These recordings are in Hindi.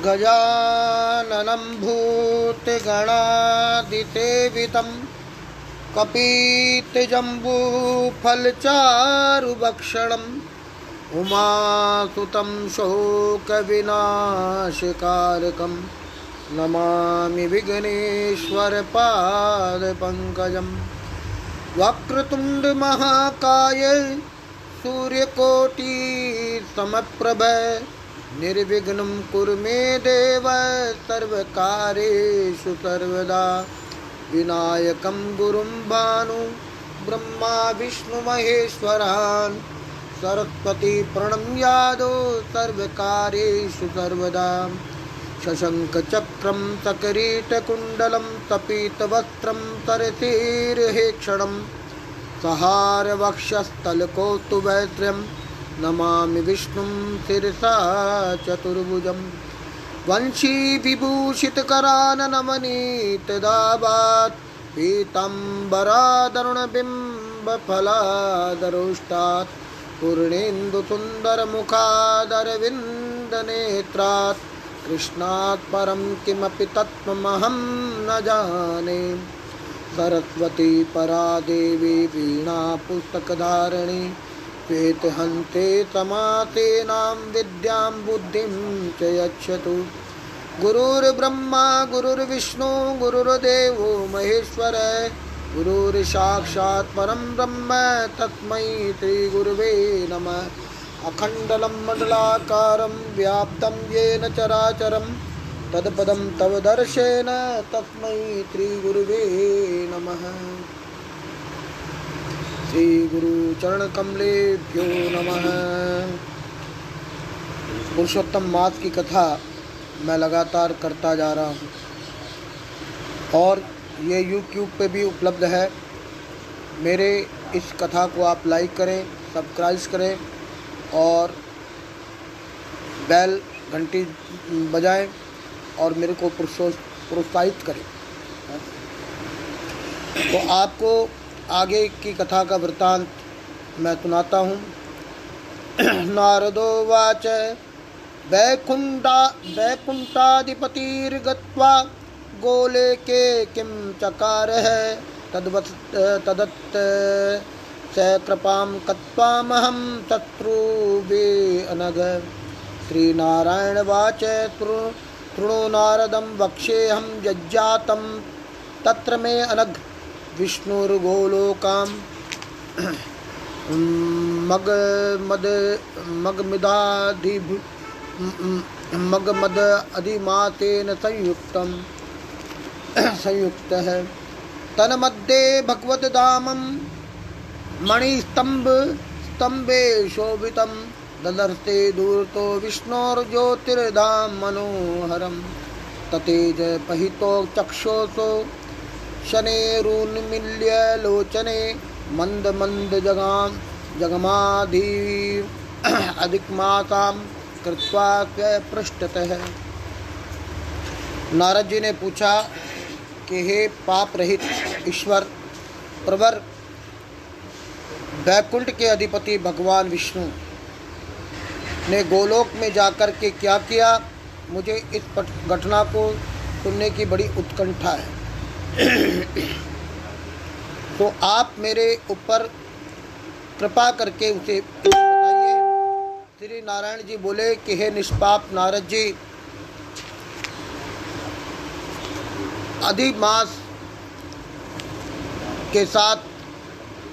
गजाननं भूतगणादिसेवितं कपित्तजम्बूफलचारुभक्षणम् उमासुतं शोकविनाशकारकं नमामि विघ्नेश्वरपादपङ्कजं। वक्रतुण्डमहाकाय सूर्यकोटिसमप्रभ निर्विघ्नं कुरु मे देव सर्वकार्येषु सर्वदा। विनायकं गुरुं भानु ब्रह्मा विष्णु महेश्वरान् सरस्वती प्रणम्यादो सर्वकार्येषु सर्वदा। शशंखचक्रं सकरीटकुण्डलं तपीतवस्त्रं सरसीर्हेक्षणं सहारवक्षस्थलकौस्तुभैत्र्यं नमामि विष्णुं शिरसा चतुर्भुजं। वंशीविभूषितकराननमनीतदावात् पीताम्बरादरुणबिम्बफलादरोष्टात् पूर्णेन्दुसुन्दरमुखादरविन्दनेत्रात् कृष्णात् परं किमपि तत्त्वमहं न जाने। सरस्वती परा देवी वीणा पुस्तकधारिणी श्वेतहन्ते समासेनां विद्यां बुद्धिं च यच्छतु। गुरुर्ब्रह्मा गुरुर्विष्णु गुरुर्देवो महेश्वर गुरुर्साक्षात् परं ब्रह्म तस्मै श्रीगुरुवे नमः। अखण्डलं मण्डलाकारं व्याप्तं येन चराचरं तत्पदं तव दर्शेन तस्मै श्रीगुरुवे नमः। श्री गुरु चरण कमलेभ्यो नमः। पुरुषोत्तम मास की कथा मैं लगातार करता जा रहा हूँ और ये YouTube पे भी उपलब्ध है। मेरे इस कथा को आप लाइक करें, सब्सक्राइब करें और बेल घंटी बजाएं और मेरे को प्रोत्साहित करें। तो आपको आगे की कथा का वृत्तांत मैं सुनाता हूँ। नारदो वाच वैकुण्ठाधिपतिर्गत्वा गोलोके किं चकारः तदत् स कृपां कत्वामहं शत्रुवे अनघ। श्रीनारायणवाच शृणु नारदं वक्ष्येऽहं यज्जातं तत्र मे अनघ विष्णुर्गोलोकां मगमद अधिमातेन संयुक्तः तन्मध्ये भगवद्धामं मणिस्तंभे शोभितं ददर्शे दूरतो विष्णोर्ज्योतिर्धाम मनोहरं। ततेज पहितो चक्षुषो शनेरुन्मील्य लोचने मंद मंद जगमाधि अधिकमातां कृत्वा पृष्ठतः। नारद जी ने पूछा कि हे पाप रहित ईश्वर प्रवर, वैकुंठ के अधिपति भगवान विष्णु ने गोलोक में जाकर के क्या किया, मुझे इस घटना को सुनने की बड़ी उत्कंठा है। तो आप मेरे ऊपर कृपा करके उसे बताइए। श्री नारायण जी बोले कि हे निष्पाप नारद जी, अधिमास के साथ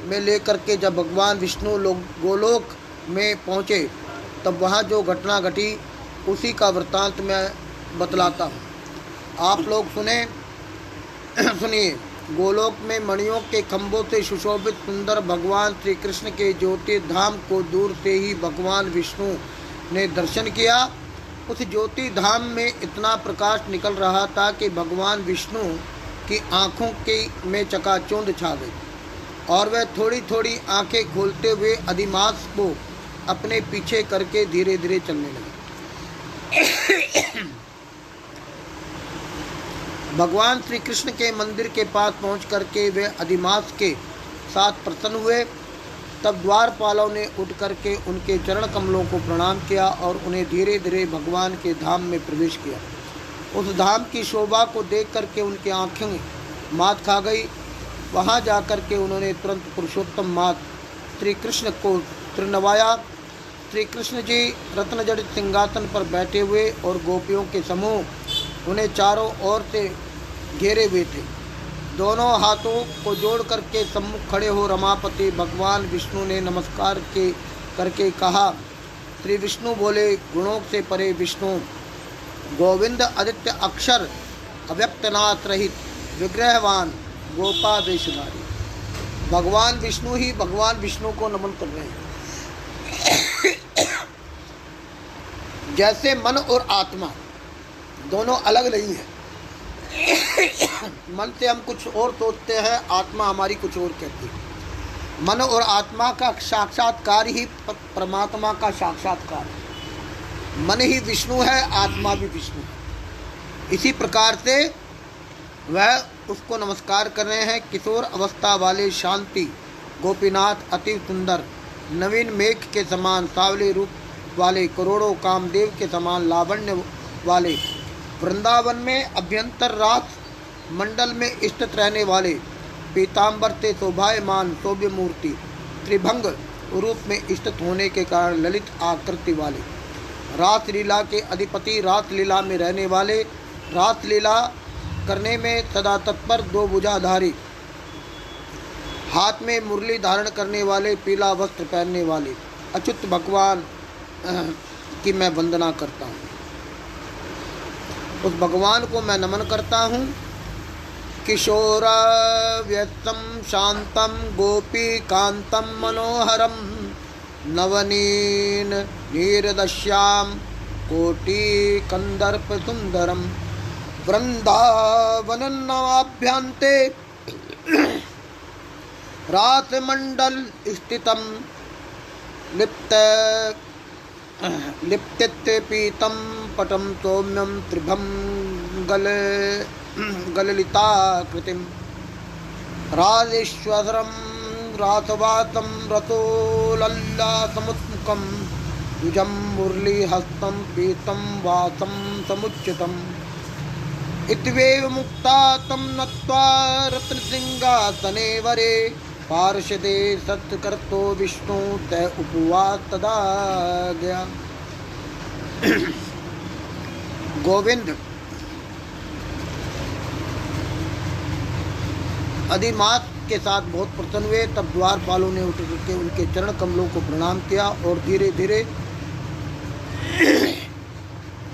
में लेकर के जब भगवान विष्णु लोग गोलोक में पहुँचे तब वहाँ जो घटना घटी उसी का वृत्तांत मैं बतलाता हूँ। आप लोग सुनिए। गोलोक में मणियों के खंभों से सुशोभित सुंदर भगवान श्री कृष्ण के ज्योति धाम को दूर से ही भगवान विष्णु ने दर्शन किया। उस ज्योति धाम में इतना प्रकाश निकल रहा था कि भगवान विष्णु की आँखों के में चकाचौंध छा गई और वह थोड़ी थोड़ी आँखें खोलते हुए अधिमास को अपने पीछे करके धीरे धीरे चलने लगे। भगवान श्री कृष्ण के मंदिर के पास पहुंच करके वे अधिमास के साथ प्रसन्न हुए तब द्वारपालों ने उठ करके उनके चरण कमलों को प्रणाम किया और उन्हें धीरे धीरे भगवान के धाम में प्रवेश किया। उस धाम की शोभा को देख करके उनकी आँखें मात खा गई। वहाँ जा कर के उन्होंने तुरंत पुरुषोत्तम मात श्री कृष्ण को त्रिनवाया। श्री कृष्ण जी रत्नजड़ित सिंहासन पर बैठे हुए और गोपियों के समूह उन्हें चारों ओर से घेरे हुए थे। दोनों हाथों को जोड़ करके सम्मुख खड़े हो रमापति भगवान विष्णु ने नमस्कार करके कहा। श्री विष्णु बोले, गुणों से परे विष्णु, गोविंद आदित्य अक्षर अव्यक्तनाथ रहित विग्रहवान गोपा वेशधारी। भगवान विष्णु ही भगवान विष्णु को नमन कर रहे हैं। जैसे मन और आत्मा दोनों अलग नहीं है। मन से हम कुछ और सोचते हैं, आत्मा हमारी कुछ और कहती है। मन और आत्मा का साक्षात्कार ही परमात्मा का साक्षात्कार है। मन ही विष्णु है, आत्मा भी विष्णु है। इसी प्रकार से वह उसको नमस्कार कर रहे हैं। किशोर अवस्था वाले शांति गोपीनाथ, अति सुंदर नवीन मेघ के समान सावले रूप वाले, करोड़ों कामदेव के समान लावण्य वाले, वृंदावन में अभ्यंतर रात मंडल में स्थित रहने वाले, पीताम्बर से शोभायमान शोभ्य मूर्ति, त्रिभंग रूप में स्थित होने के कारण ललित आकृति वाले, रास लीला के अधिपति, रास लीला में रहने वाले, रास लीला करने में सदा तत्पर, दो भुजाधारी, हाथ में मुरली धारण करने वाले, पीला वस्त्र पहनने वाले अच्युत भगवान की मैं वंदना करता हूँ। उस भगवान को मैं नमन करता हूँ। किशोर व्यक्तम शांतम गोपी कांतम मनोहरम नवनीन नीरदश्याम कोटि कंदर्प सुंदरम वृंदावननाभ्यन्ते रासमंडल स्थितम लिप्त्य पीतम पटम सौम्यम त्रिभम गललिताकृतिम राजेश्वरम रातवातम रतोल्लासमुत्मुखम द्विजं मुरलीहस्तं पीतं वासं समुच्चितम् इत्येव मुक्ता तं नत्वा रत्नसिंहासने वरे पार्षदे सत्कर्तो विष्णु तय उपवास तदा गया। गोविंद अधिमास के साथ बहुत प्रसन्न हुए। तब द्वारपालों ने उठ करके उनके चरण कमलों को प्रणाम किया और धीरे धीरे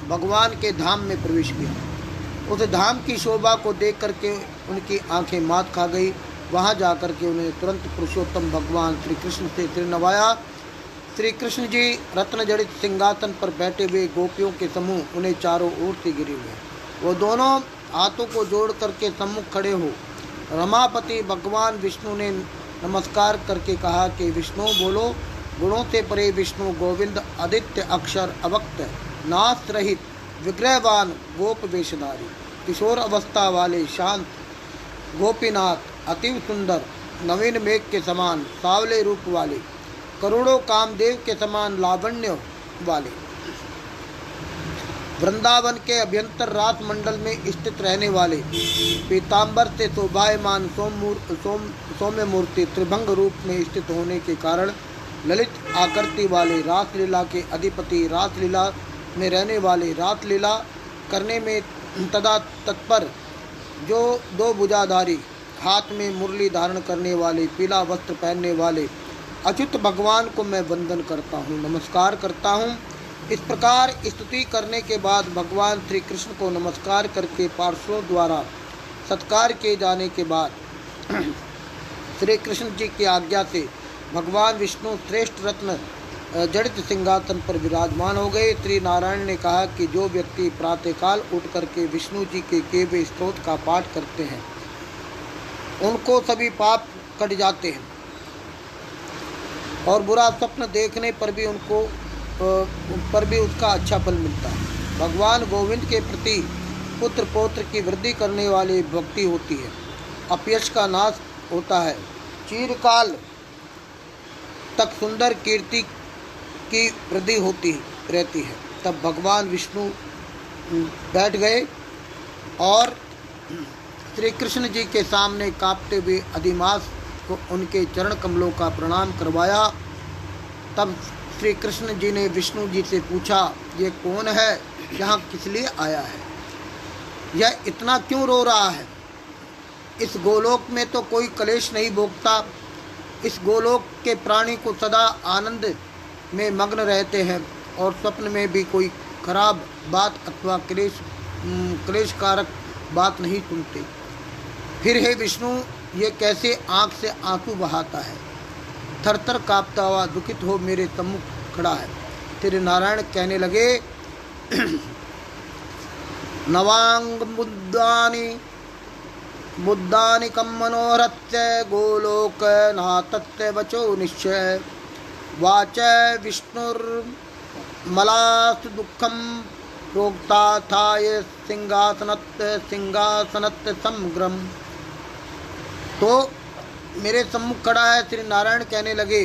भगवान के धाम में प्रवेश किया। उस धाम की शोभा को देख करके उनकी आंखें मात खा गई। वहां जाकर के उन्हें तुरंत पुरुषोत्तम भगवान श्री कृष्ण से सिर नवाया। श्री कृष्ण जी रत्न जड़ित सिंहासन पर बैठे हुए, गोपियों के समूह उन्हें चारों ओर से घिरे हुए। वो दोनों हाथों को जोड़ करके सम्मुख खड़े हो रमापति भगवान विष्णु ने नमस्कार करके कहा कि विष्णु बोलो, गुणों से परे विष्णु, गोविंद आदित्य अक्षर अवक्त नाश रहित विग्रहवान गोप वेशधारी, किशोर अवस्था वाले शांत गोपीनाथ, अतिव सुंदर नवीन मेघ के समान सावले रूप वाले, करोड़ों कामदेव के समान लावण्य वाले, वृंदावन के अभ्यंतर रात मंडल में स्थित रहने वाले, पीताम्बर से शोभायमान सौम्य मूर्ति, त्रिभंग रूप में स्थित होने के कारण ललित आकृति वाले, रासलीला के अधिपति, रासलीला में रहने वाले, रासलीला करने में तदा तत्पर, जो दो भुजाधारी, हाथ में मुरली धारण करने वाले, पीला वस्त्र पहनने वाले अच्युत भगवान को मैं वंदन करता हूँ, नमस्कार करता हूँ। इस प्रकार स्तुति करने के बाद भगवान श्री कृष्ण को नमस्कार करके पार्षदों द्वारा सत्कार किए जाने के बाद श्री कृष्ण जी की आज्ञा से भगवान विष्णु श्रेष्ठ रत्न जड़ित सिंहासन पर विराजमान हो गए। श्री नारायण ने कहा कि जो व्यक्ति प्रातःकाल उठ करके विष्णु जी के केवल स्तोत्र का पाठ करते हैं उनको सभी पाप कट जाते हैं और बुरा स्वप्न देखने पर भी उसका अच्छा फल मिलता है। भगवान गोविंद के प्रति पुत्र पौत्र की वृद्धि करने वाली भक्ति होती है, अपयश का नाश होता है, चिरकाल तक सुंदर कीर्ति की वृद्धि होती रहती है। तब भगवान विष्णु बैठ गए और श्री कृष्ण जी के सामने कांपते हुए अधिमास को उनके चरण कमलों का प्रणाम करवाया। तब श्री कृष्ण जी ने विष्णु जी से पूछा, ये कौन है, यहाँ किस लिए आया है, यह इतना क्यों रो रहा है? इस गोलोक में तो कोई क्लेश नहीं भोगता। इस गोलोक के प्राणी को सदा आनंद में मग्न रहते हैं और स्वप्न में भी कोई खराब बात अथवा क्लेशकारक बात नहीं सुनते। फिर हे विष्णु, ये कैसे आँख से आंसू बहाता है, थरथर कांपता हुआ दुखित हो मेरे सम्मुख खड़ा है। फिर नारायण कहने लगे, नवांग बुद्धानि कम मनोहरस्य गोलोक नातस्य वचो निश्चय वाच विष्णुर्मलास्तु दुखम प्रोक्ता था ये सिंहासनत समग्रम। तो मेरे सम्मुख खड़ा है। श्री नारायण कहने लगे,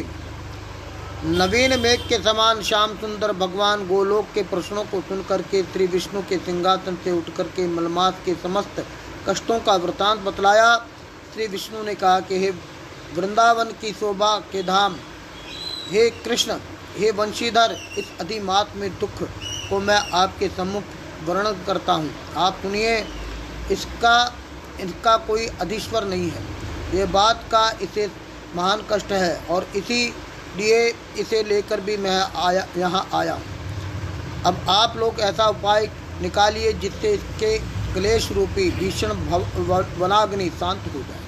नवीन मेघ के समान श्याम सुंदर भगवान गोलोक के प्रश्नों को सुन करके श्री विष्णु के सिंहासन से उठ करके मलमास के समस्त कष्टों का वृतांत बतलाया। श्री विष्णु ने कहा कि हे वृंदावन की शोभा के धाम, हे कृष्ण, हे वंशीधर, इस अधिमात में दुख को मैं आपके सम्मुख वर्णन करता हूँ। आप सुनिए, इसका कोई अधीश्वर नहीं है। ये बात का इसे महान कष्ट है और इसीलिए इसे लेकर भी मैं यहाँ आया हूँ। अब आप लोग ऐसा उपाय निकालिए जिससे इसके क्लेश रूपी भीषण वनाग्नि शांत हो जाए।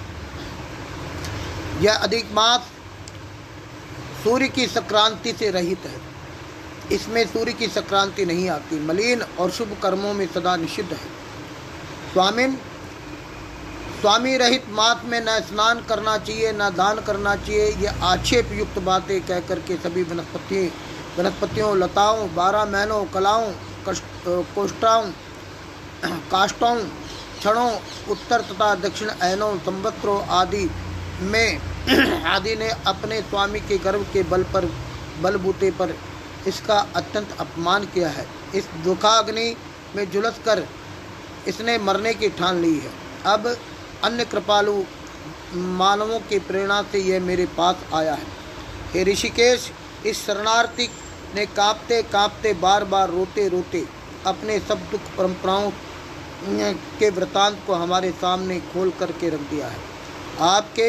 यह अधिक मास सूर्य की संक्रांति से रहित है। इसमें सूर्य की संक्रांति नहीं आती। मलिन और शुभ कर्मों में सदा निषिद्ध है। स्वामी रहित मास में न स्नान करना चाहिए, न दान करना चाहिए। ये आक्षेप युक्त बातें कह करके सभी वनस्पतियों, लताओं, 12 महीनों, कलाओं, काष्ठों, क्षणों, उत्तर तथा दक्षिण अयनों, संवत्सरों आदि ने अपने स्वामी के गर्व के बलबूते पर इसका अत्यंत अपमान किया है। इस दुखाग्नि में झुलस कर इसने मरने की ठान ली है। अब अन्य कृपालु मानवों की प्रेरणा से यह मेरे पास आया है। हे ऋषिकेश, इस शरणार्थी ने कांपते कांपते बार बार रोते रोते अपने सब दुख परंपराओं के वृतांत को हमारे सामने खोल करके रख दिया है। आपके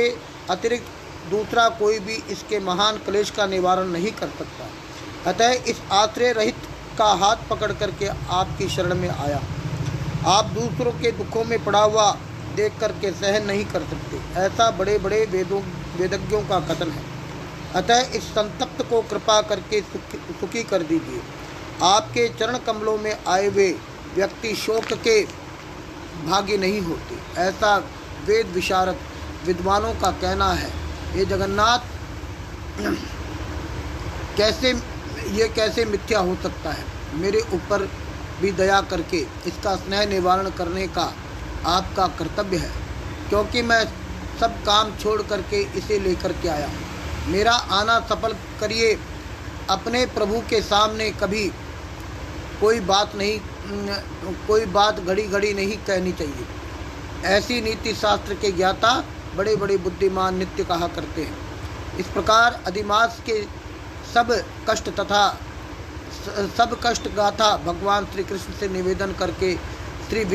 अतिरिक्त दूसरा कोई भी इसके महान क्लेश का निवारण नहीं कर सकता। अतः इस आश्रय रहित का हाथ पकड़ करके आपकी शरण में आया। आप दूसरों के दुखों में पड़ा हुआ देख करके सहन नहीं कर सकते, ऐसा बड़े बड़े वेदज्ञों का कथन है। अतः इस संतप्त को कृपा करके सुखी कर दीजिए। आपके चरण कमलों में आए हुए व्यक्ति शोक के भागी नहीं होते, ऐसा वेद विशारद विद्वानों का कहना है। ये जगन्नाथ, कैसे मिथ्या हो सकता है? मेरे ऊपर भी दया करके इसका स्नेह निवारण करने का आपका कर्तव्य है, क्योंकि मैं सब काम छोड़ करके इसे लेकर के आया हूँ। मेरा आना सफल करिए। अपने प्रभु के सामने कभी कोई बात घड़ी घड़ी नहीं कहनी चाहिए। ऐसी नीति शास्त्र के ज्ञाता बड़े बड़े बुद्धिमान नित्य कहा करते हैं। इस प्रकार अधिमास के सब कष्ट गाथा भगवान श्री कृष्ण से निवेदन करके श्री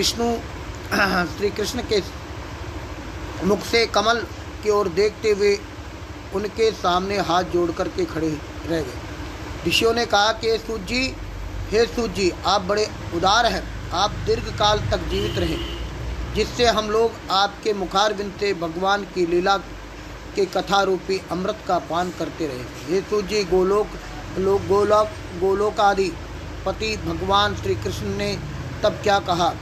कृष्ण के मुख से कमल की ओर देखते हुए उनके सामने हाथ जोड़ करके खड़े रह गए। ऋषियों ने कहा कि हे सूत जी, आप बड़े उदार हैं। आप दीर्घ काल तक जीवित रहें, जिससे हम लोग आपके मुखारविंद से भगवान की लीला के कथा रूपी अमृत का पान करते रहे। हे सूत जी, गोलोकादि पति भगवान श्री कृष्ण ने तब क्या कहा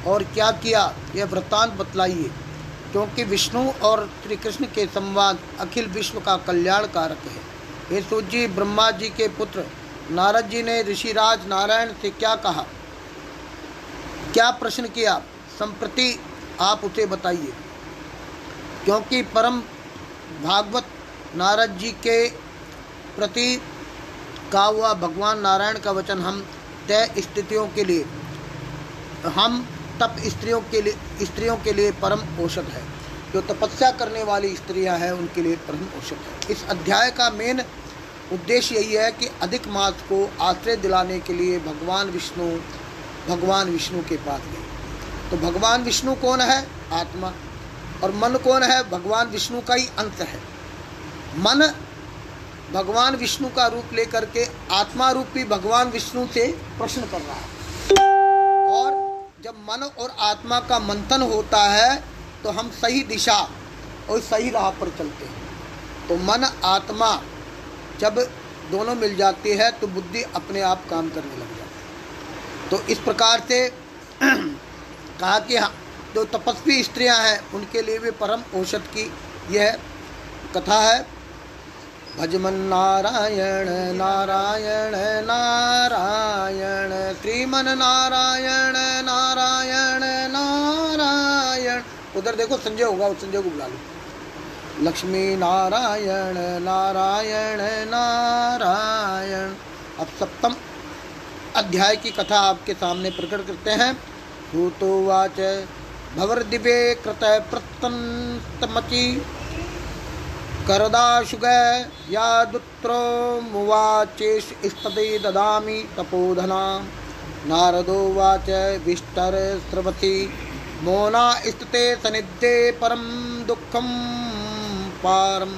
और क्या किया, यह वृत्तांत बतलाइए, क्योंकि विष्णु और श्री कृष्ण के संवाद अखिल विश्व का कल्याण कारक है। हे सूत जी, ब्रह्मा जी के पुत्र नारद जी ने ऋषिराज नारायण से क्या कहा, क्या प्रश्न किया, संप्रति आप उसे बताइए, क्योंकि परम भागवत नारद जी के प्रति कहा हुआ भगवान नारायण का वचन हम तय स्थितियों के लिए, हम तप स्त्रियों के लिए परम औषध है। जो तपस्या करने वाली स्त्रियां हैं उनके लिए परम औषध है। इस अध्याय का मेन उद्देश्य यही है कि अधिक मास को आश्रय दिलाने के लिए भगवान विष्णु के पास गए। तो भगवान विष्णु कौन है? आत्मा। और मन कौन है? भगवान विष्णु का ही अंश है। मन भगवान विष्णु का रूप लेकर के आत्मा रूपी भगवान विष्णु से प्रश्न कर रहा है। और जब मन और आत्मा का मंथन होता है तो हम सही दिशा और सही राह पर चलते हैं। तो मन आत्मा जब दोनों मिल जाती है तो बुद्धि अपने आप काम करने लग जाती है। तो इस प्रकार से कहा कि जो तपस्वी स्त्रियां हैं उनके लिए भी परम औषध की यह कथा है। भजमन नारायण नारायण नारायण, श्रीमन नारायण नारायण नारायण। उधर देखो संजय होगा, उस संजय को बुला लो। लक्ष्मी नारायण नारायण नारायण। अब सप्तम अध्याय की कथा आपके सामने प्रकट करते हैं। भूतोवाच भवर्दिवे कृत प्रतंतमचि करदाशुग यादुत्रो मुवाचेश स्तदे ददामि तपोधना। नारदोवाच विष्टर स्रवति मोना स्थिते सनिधे परम दुःखं पारम।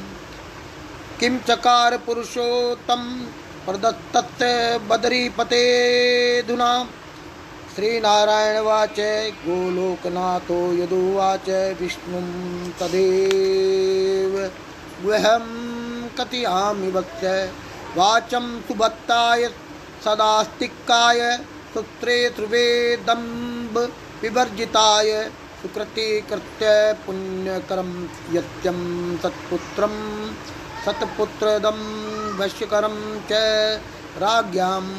किं चकार पुरुषोत्तम प्रदत्तस्य बदरीपतेऽधुना। श्रीनारायणवाच गोलोकनाथो यदुवाच विष्णुं तदेव गुह्यं कथयामि वत्स। वाचं सुभत्ताय सदास्तिकाय सूत्रे ध्रुवे दम्भ विवर्जिताय सुकृतिकृत्य पुण्यकरं यत्यं सत्पुत्रं सत्पुत्रदं वश्यकरं च राज्ञाम्।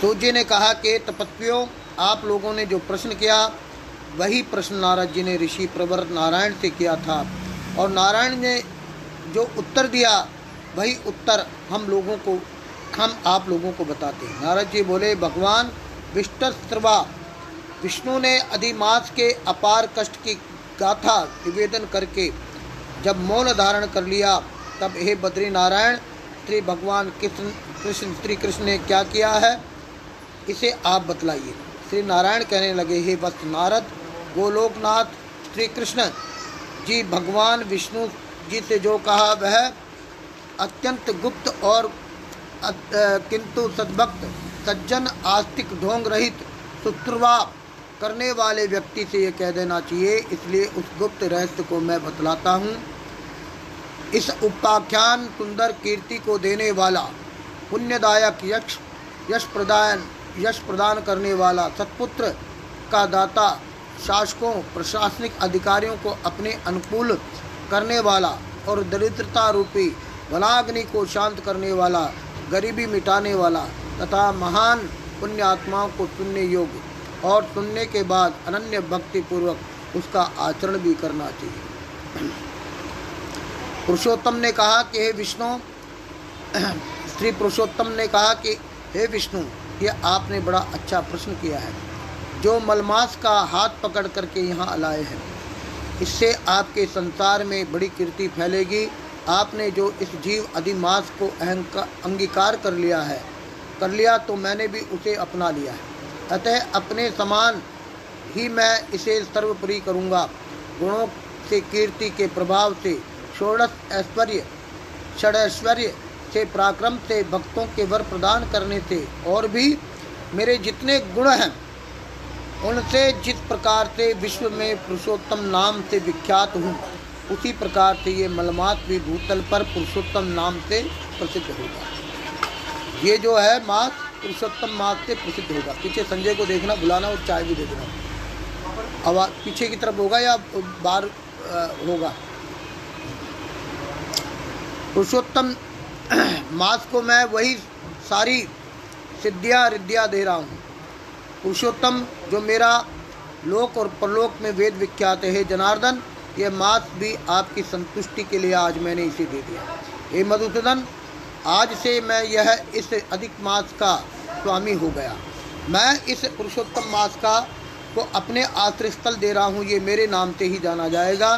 तो जी ने कहा कि तपस्वियों, आप लोगों ने जो प्रश्न किया वही प्रश्न नारद जी ने ऋषि प्रवर नारायण से किया था, और नारायण ने जो उत्तर दिया वही उत्तर हम आप लोगों को बताते हैं। नारद जी बोले, भगवान विष्टस्त्रवा विष्णु ने अधिमास के अपार कष्ट की गाथा निवेदन करके जब मौन धारण कर लिया, तब हे बद्री नारायण, श्री भगवान श्री कृष्ण ने क्या किया है इसे आप बतलाइए। श्री नारायण कहने लगे, हे वत्स नारद, गोलोकनाथ श्री कृष्ण जी भगवान विष्णु जी से जो कहा वह अत्यंत गुप्त और किंतु सद्भक्त सज्जन आस्तिक ढोंग रहित सुत्रवा करने वाले व्यक्ति से ये कह देना चाहिए, इसलिए उस गुप्त रहस्य को मैं बतलाता हूँ। इस उपाख्यान सुंदर कीर्ति को देने वाला, पुण्यदायक, यश प्रदान करने वाला, सत्पुत्र का दाता, शासकों प्रशासनिक अधिकारियों को अपने अनुकूल करने वाला और दरिद्रता रूपी वनाग्नि को शांत करने वाला, गरीबी मिटाने वाला तथा महान पुण्य आत्माओं को सुनने योग्य और सुनने के बाद अनन्य भक्ति पूर्वक उसका आचरण भी करना चाहिए। पुरुषोत्तम ने कहा कि हे विष्णु, श्री पुरुषोत्तम ने कहा कि हे विष्णु, ये आपने बड़ा अच्छा प्रश्न किया है। जो मलमास का हाथ पकड़ करके यहाँ लाए हैं, इससे आपके संसार में बड़ी कीर्ति फैलेगी। आपने जो इस जीव अधिमास को अंगीकार कर लिया तो मैंने भी उसे अपना लिया है। अतः अपने समान ही मैं इसे सर्वोपरि करूँगा। गुणों से, कीर्ति के प्रभाव से, षडैश्वर्य से, पराक्रम से, भक्तों के वर प्रदान करने से और भी मेरे जितने गुण हैं उनसे जिस प्रकार से विश्व में पुरुषोत्तम नाम से विख्यात हूँ, उसी प्रकार से ये मलमास भी भूतल पर पुरुषोत्तम नाम से प्रसिद्ध होगा। ये जो है मास पुरुषोत्तम मास से प्रसिद्ध होगा। पीछे संजय को देखना, बुलाना और चाय भी दे देना। आवाज पीछे की तरफ होगा या बाहर होगा? पुरुषोत्तम मास को मैं वही सारी सिद्धियाँ रिद्धियाँ दे रहा हूँ। पुरुषोत्तम जो मेरा लोक और परलोक में वेद विख्यात है जनार्दन, यह मास भी आपकी संतुष्टि के लिए आज मैंने इसे दे दिया। हे मधुसूदन, आज से मैं यह इस अधिक मास का स्वामी हो गया। मैं इस पुरुषोत्तम मास का को अपने आश्रय स्थल दे रहा हूँ। ये मेरे नाम से ही जाना जाएगा।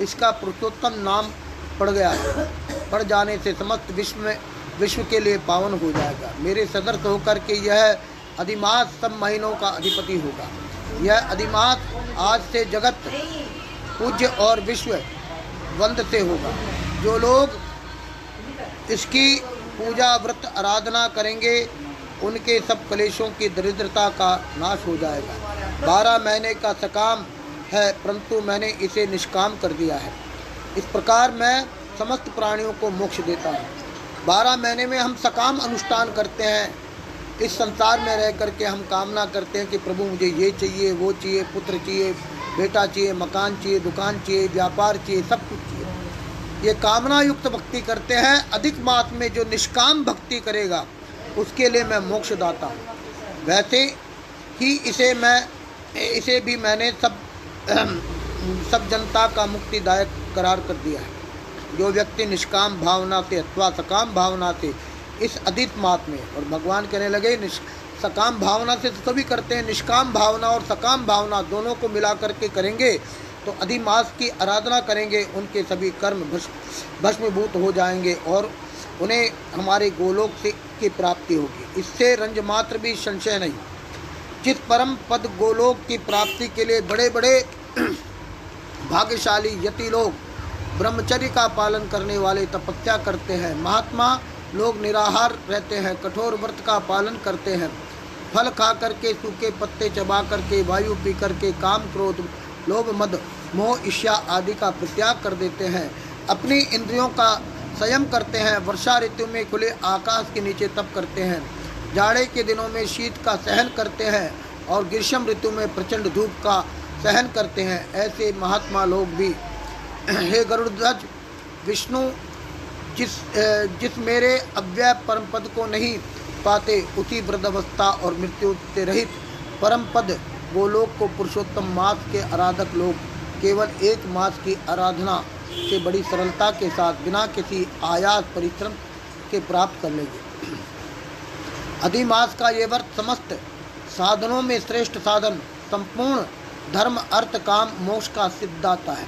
इसका पुरुषोत्तम नाम पड़ गया है। पड़ जाने से समस्त विश्व के लिए पावन हो जाएगा। मेरे सदस्य होकर के यह अधिमास सब महीनों का अधिपति होगा। यह अधिमास आज से जगत पूज्य और विश्व वंद से होगा। जो लोग इसकी पूजा व्रत आराधना करेंगे उनके सब कलेशों की दरिद्रता का नाश हो जाएगा। 12 महीने का सकाम है, परंतु मैंने इसे निष्काम कर दिया है। इस प्रकार मैं समस्त प्राणियों को मोक्ष देता हूँ। 12 महीने में हम सकाम अनुष्ठान करते हैं। इस संसार में रह करके हम कामना करते हैं कि प्रभु मुझे ये चाहिए, वो चाहिए, पुत्र चाहिए, बेटा चाहिए, मकान चाहिए, दुकान चाहिए, व्यापार चाहिए, सब कुछ चाहिए। ये कामना युक्त भक्ति करते हैं। अधिक मास में जो निष्काम भक्ति करेगा उसके लिए मैं मोक्ष दाता हूँ। वैसे ही इसे भी मैंने सब जनता का मुक्तिदायक करार कर दिया है। जो व्यक्ति निष्काम भावना से अथवा सकाम भावना से इस अधिक मास में, और भगवान कहने लगे सकाम भावना से तो सभी करते हैं, निष्काम भावना और सकाम भावना दोनों को मिला करके करेंगे तो अधिमास की आराधना करेंगे, उनके सभी कर्म भस्मीभूत हो जाएंगे और उन्हें हमारे गोलोक से की प्राप्ति होगी। इससे रंज मात्र भी संशय नहीं। जिस परम पद गोलोक की प्राप्ति के लिए बड़े बड़े भाग्यशाली यति लोग ब्रह्मचर्य का पालन करने वाले तपस्या करते हैं, महात्मा लोग निराहार रहते हैं, कठोर व्रत का पालन करते हैं, फल खा करके, सूखे पत्ते चबा करके, वायु पी करके, काम क्रोध लोभ मद मोह ईर्ष्या आदि का परित्याग कर देते हैं, अपनी इंद्रियों का संयम करते हैं, वर्षा ऋतु में खुले आकाश के नीचे तप करते हैं, जाड़े के दिनों में शीत का सहन करते हैं और ग्रीष्म ऋतु में प्रचंड धूप का सहन करते हैं। ऐसे महात्मा लोग भी हे गरुड़ध्वज विष्णु, जिस मेरे अव्यय परम पद को नहीं पाते, उसी वृद्धावस्था और मृत्यु से रहित परम पद गोलोक को पुरुषोत्तम मास के आराधक लोग केवल 1 मास की आराधना से बड़ी सरलता के साथ बिना किसी आयास परिश्रम के प्राप्त कर लेंगे। अधिमास का ये व्रत समस्त साधनों में श्रेष्ठ साधन, संपूर्ण धर्म अर्थ काम मोक्ष का सिद्धाता है।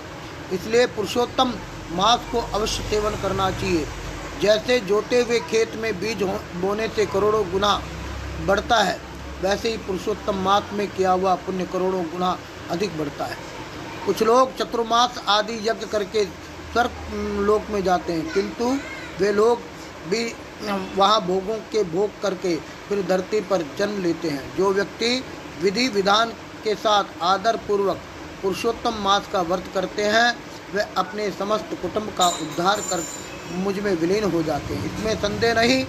इसलिए पुरुषोत्तम मास को अवश्य सेवन करना चाहिए। जैसे जोते हुए खेत में बीज बोने से करोड़ों गुना बढ़ता है, वैसे ही पुरुषोत्तम मास में किया हुआ पुण्य करोड़ों गुना अधिक बढ़ता है। कुछ लोग चतुर्मास आदि यज्ञ करके स्वर्ग लोक में जाते हैं, किंतु वे लोग भी वहाँ भोगों के भोग करके फिर धरती पर जन्म लेते हैं। जो व्यक्ति विधि विधान के साथ आदर पूर्वक पुरुषोत्तम मास का व्रत करते हैं, वे अपने समस्त कुटुंब का उद्धार कर मुझ में विलीन हो जाते हैं। इसमें संदेह नहीं।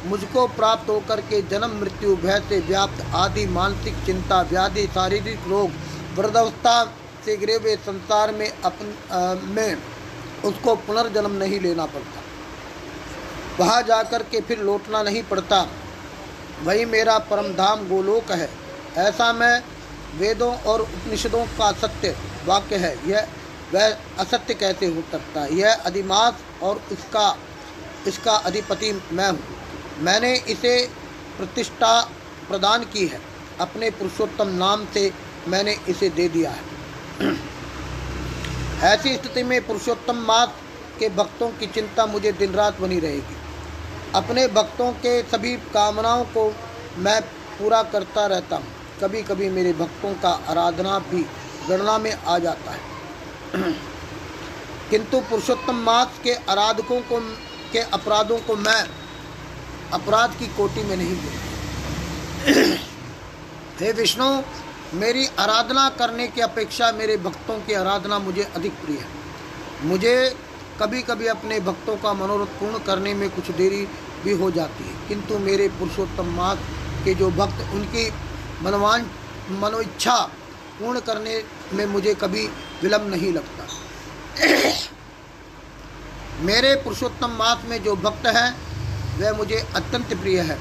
मुझको प्राप्त होकर के जन्म मृत्यु भय से व्याप्त आदि मानसिक चिंता व्याधि शारीरिक रोग वृद्धावस्था से गिरे हुए संसार में उसको पुनर्जन्म नहीं लेना पड़ता, वहाँ जाकर के फिर लौटना नहीं पड़ता। वही मेरा परम धाम गोलोक है। ऐसा मैं वेदों और उपनिषदों का सत्य वाक्य है, यह वह असत्य कैसे हो सकता है। यह अधिमास और इसका अधिपति मैं हूँ। मैंने इसे प्रतिष्ठा प्रदान की है, अपने पुरुषोत्तम नाम से मैंने इसे दे दिया है। ऐसी स्थिति में पुरुषोत्तम मास के भक्तों की चिंता मुझे दिन रात बनी रहेगी। अपने भक्तों के सभी कामनाओं को मैं पूरा करता रहता हूँ। कभी कभी मेरे भक्तों का आराधना भी गणना में आ जाता है, किंतु पुरुषोत्तम मास के आराधकों के अपराधों को मैं अपराध की कोटि में नहीं गिनता। हे विष्णु, मेरी आराधना करने की अपेक्षा मेरे भक्तों की आराधना मुझे अधिक प्रिय है। मुझे कभी कभी अपने भक्तों का मनोरथ पूर्ण करने में कुछ देरी भी हो जाती है, किंतु मेरे पुरुषोत्तम मास के जो भक्त उनकी मनोइच्छा पूर्ण करने में मुझे कभी विलंब नहीं लगता। मेरे पुरुषोत्तम मास में जो भक्त हैं वह मुझे अत्यंत प्रिय है।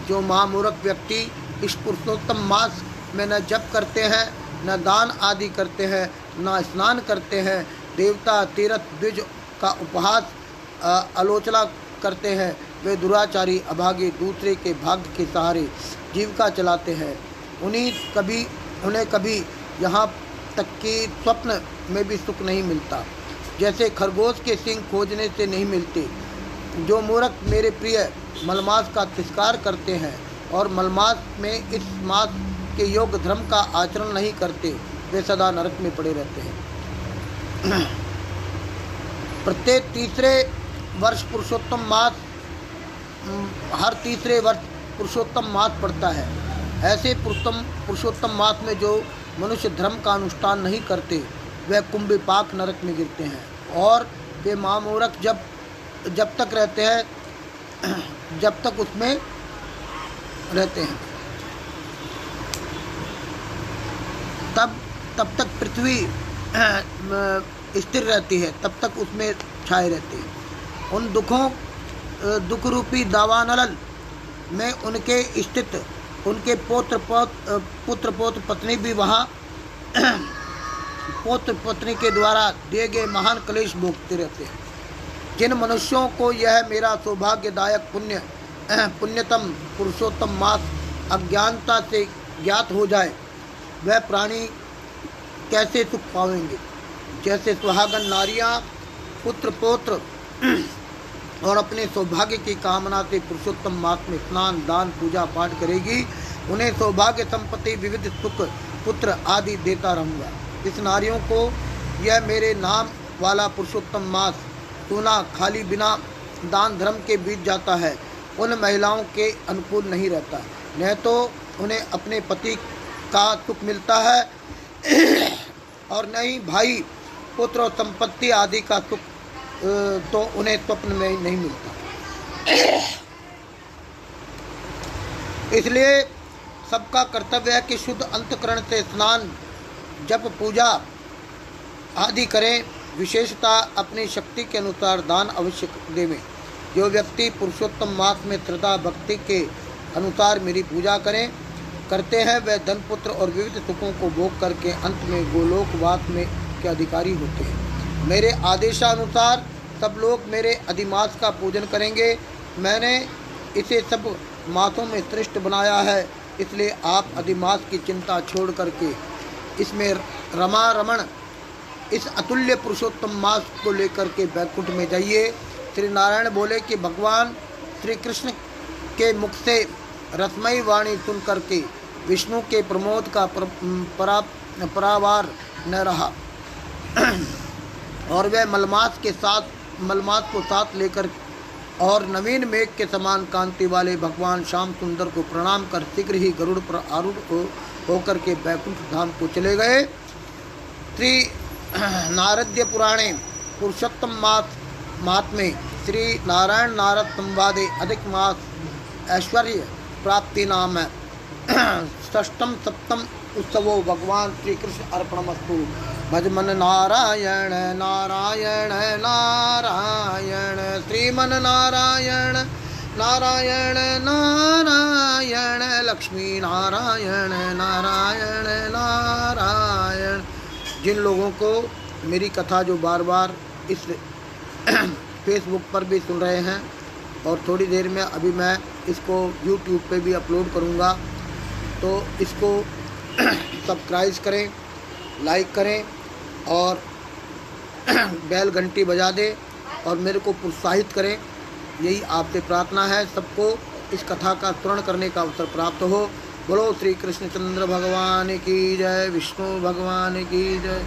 जो महामूर्ख व्यक्ति इस पुरुषोत्तम मास में न जप करते हैं, न दान आदि करते हैं, न स्नान करते हैं, देवता तीर्थ द्विज का उपहास आलोचना करते हैं वे दुराचारी अभागे दूसरे के भाग्य के सहारे जीविका चलाते हैं। उन्हें कभी यहाँ तक कि स्वप्न में भी सुख नहीं मिलता, जैसे खरगोश के सींग खोजने से नहीं मिलते। जो मूर्ख मेरे प्रिय मलमास का तिरस्कार करते हैं और मलमास में इस मास के योग धर्म का आचरण नहीं करते, वे सदा नरक में पड़े रहते हैं। प्रत्येक तीसरे वर्ष पुरुषोत्तम मास, हर तीसरे वर्ष पुरुषोत्तम मास पड़ता है। ऐसे पुरुषोत्तम मास में जो मनुष्य धर्म का अनुष्ठान नहीं करते, वह कुंभिपाक नरक में गिरते हैं। और वे महामूर्ख जब तक रहते हैं, जब तक उसमें रहते हैं, तब तक पृथ्वी स्थिर रहती है, तब तक उसमें छाए रहते हैं। उन दुख रूपी दावानल में उनके स्थित उनके पुत्र पौत्र पत्नी भी वहाँ पौत्र पत्नी के द्वारा दिए गए महान क्लेश भोगते रहते हैं। जिन मनुष्यों को यह मेरा सौभाग्यदायक पुण्यतम पुरुषोत्तम मास अज्ञानता से ज्ञात हो जाए, वह प्राणी कैसे सुख पाएंगे। जैसे सुहागन नारियां पुत्र पौत्र और अपने सौभाग्य की कामना से पुरुषोत्तम मास में स्नान दान पूजा पाठ करेगी, उन्हें सौभाग्य संपत्ति विविध सुख पुत्र आदि देता रहूँगा। इस नारियों को यह मेरे नाम वाला पुरुषोत्तम मास सोना खाली बिना दान धर्म के बीत जाता है, उन महिलाओं के अनुकूल नहीं रहता, न तो उन्हें अपने पति का सुख मिलता है और न ही भाई पुत्र और संपत्ति आदि का सुख तो उन्हें स्वप्न में नहीं मिलता। इसलिए सबका कर्तव्य है कि शुद्ध अंतकरण से स्नान जप पूजा आदि करें। विशेषता अपनी शक्ति के अनुसार दान अवश्य देवें। जो व्यक्ति पुरुषोत्तम मास में श्रद्धा भक्ति के अनुसार मेरी पूजा करते हैं, वह धन पुत्र और विविध सुखों को भोग करके अंत में गोलोकवास में के अधिकारी होते हैं। मेरे आदेशानुसार सब लोग मेरे अधिमास का पूजन करेंगे। मैंने इसे सब मासों में श्रेष्ठ बनाया है, इसलिए आप अधिमास की चिंता छोड़ करके इसमें रमण इस अतुल्य पुरुषोत्तम मास को लेकर के बैकुंठ में जाइए। श्री नारायण बोले कि भगवान श्री कृष्ण के मुख से रसमयी वाणी सुन करके विष्णु के प्रमोद का परावार न रहा और वह मलमास को साथ लेकर और नवीन मेघ के समान कांति वाले भगवान श्याम सुंदर को प्रणाम कर शीघ्र ही गरुड़ पर आरूढ़ होकर के बैकुंठ धाम को चले गए। श्री नारद्य पुराणे पुरुषोत्तम मास में श्री नारायण नारद संवादे अधिक मास ऐश्वर्य प्राप्ति नाम षष्ठम सप्तम उत्सवो भगवान श्री कृष्ण अर्पणमस्तु। भजमन नारायण नारायण नारायण श्रीमन नारायण नारायण नारायण लक्ष्मी नारायण नारायण नारायण। जिन लोगों को मेरी कथा जो बार बार इस फेसबुक पर भी सुन रहे हैं और थोड़ी देर में अभी मैं इसको यूट्यूब पे भी अपलोड करूँगा, तो इसको सब्सक्राइब करें, लाइक करें और बेल घंटी बजा दें और मेरे को प्रोत्साहित करें। यही आपसे प्रार्थना है। सबको इस कथा का श्रवण करने का अवसर प्राप्त हो। बोलो श्री कृष्णचंद्र भगवान की जय, विष्णु भगवान की जय।